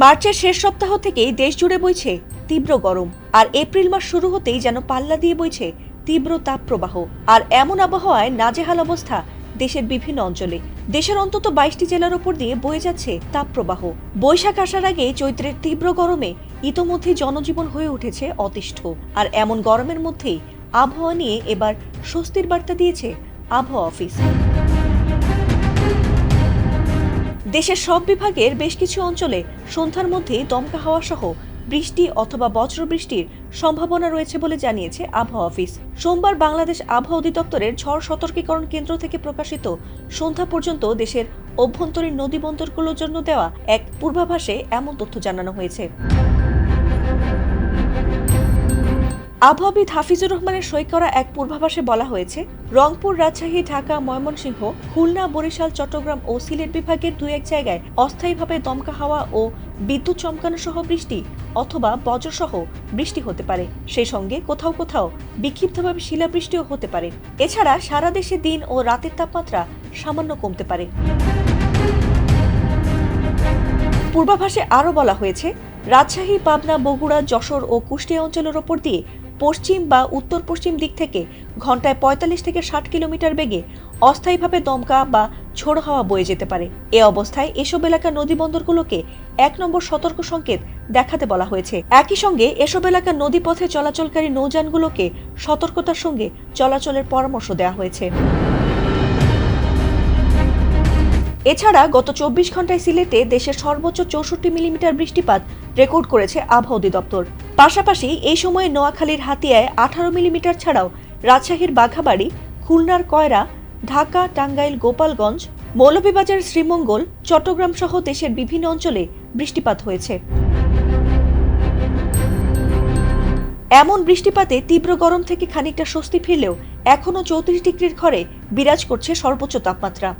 মার্চের শেষ সপ্তাহ থেকেই দেশ জুড়ে বইছে তীব্র গরম, আর এপ্রিল মাস শুরু হতেই যেন পাল্লা দিয়ে বইছে তীব্র তাপপ্রবাহ। আর এমন আবহাওয়ায় নাজেহাল অবস্থা দেশের বিভিন্ন অঞ্চলে। দেশের অন্তত 22টি জেলার ওপর দিয়ে বয়ে যাচ্ছে তাপপ্রবাহ। বৈশাখ আসার আগে চৈত্রের তীব্র গরমে ইতোমধ্যে জনজীবন হয়ে উঠেছে অতিষ্ঠ। আর এমন গরমের মধ্যেই আবহাওয়া নিয়ে এবার স্বস্তির বার্তা দিয়েছে আবহাওয়া অফিস। দেশের সব বিভাগের বেশ কিছু অঞ্চলে সন্ধ্যার মধ্যেই দমকা হাওয়া সহ বৃষ্টি অথবা বজ্রবৃষ্টির সম্ভাবনা রয়েছে বলে জানিয়েছে আবহাওয়া অফিস। সোমবার বাংলাদেশ আবহাওয়া অধিদপ্তরের ঝড় সতর্কীকরণ কেন্দ্র থেকে প্রকাশিত সন্ধ্যা পর্যন্ত দেশের অভ্যন্তরীণ নদী বন্দরগুলোর জন্য দেওয়া এক পূর্বাভাসে এমন তথ্য জানানো হয়েছে। আবহাওয়াবিদ হাফিজুর রহমানের সই করা এক পূর্বাভাসে বলা হয়েছে, রংপুর, রাজশাহী, ঢাকা, ময়মনসিংহ, খুলনা, বরিশাল, চট্টগ্রাম ও সিলেট বিভাগের দুই এক জায়গায় অস্থায়ীভাবে দমকা হাওয়া ও বিদ্যুৎ চমকানো সহ বৃষ্টি অথবা বজ্রসহ বৃষ্টি হতে পারে। সেই সঙ্গে কোথাও কোথাও বিক্ষিপ্তভাবে শিলাবৃষ্টিও হতে পারে। এছাড়া সারা দেশে দিন ও রাতের তাপমাত্রা সামান্য কমতে পারে। পূর্বাভাসে আরও বলা হয়েছে, রাজশাহী, পাবনা, বগুড়া, যশোর ও কুষ্টিয়া অঞ্চলের ওপর দিয়ে পশ্চিম বা উত্তর পশ্চিম দিক থেকে ঘন্টায় 45 থেকে 60 কিলোমিটার বেগে অস্থায়ীভাবে দমকা বা ঝোড়ো হাওয়া বয়ে যেতে পারে। এ অবস্থায় এসব এলাকার নদীবন্দরগুলোকে 1 নম্বর সতর্ক সংকেত দেখাতে বলা হয়েছে। একই সঙ্গে এসব এলাকার নদীপথে চলাচলকারী নৌযানগুলোকে সতর্কতার সঙ্গে চলাচলের পরামর্শ দেওয়া হয়েছে। এছাড়া গত 24 ঘন্টায় সিলেটে দেশের সর্বোচ্চ 64 মিলিমিটার বৃষ্টিপাত রেকর্ড করেছে আবহাওয়া অধিদপ্তর। পাশাপাশি এই সময়ে নোয়াখালীর হাতিয়ায় 18 মিলিমিটার ছাড়াও রাজশাহীর বাঘাবাড়ি, খুলনার কয়রা, ঢাকা, টাঙ্গাইল, গোপালগঞ্জ, মৌলভীবাজার, শ্রীমঙ্গল, চট্টগ্রাম সহ দেশের বিভিন্ন অঞ্চলে বৃষ্টিপাত হয়েছে। এমন বৃষ্টিপাতে তীব্র গরম থেকে খানিকটা স্বস্তি ফিরলেও এখনও 34 ডিগ্রির ঘরে বিরাজ করছে সর্বোচ্চ তাপমাত্রা।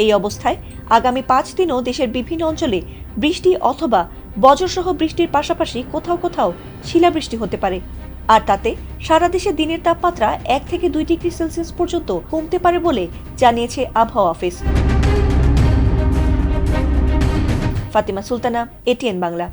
এই অবস্থায় আগামী 5 দিনও দেশের বিভিন্ন অঞ্চলে বৃষ্টি অথবা বজ্রসহ বৃষ্টির পাশাপাশি কোথাও কোথাও শিলাবৃষ্টি হতে পারে। আর তাতে সারা দেশে দিনের তাপমাত্রা 1 থেকে 2 ডিগ্রি সেলসিয়াস পর্যন্ত কমতে পারে বলে জানিয়েছে আবহাওয়া অফিস। ফাতিমা সুলতানা, এটিএন বাংলা।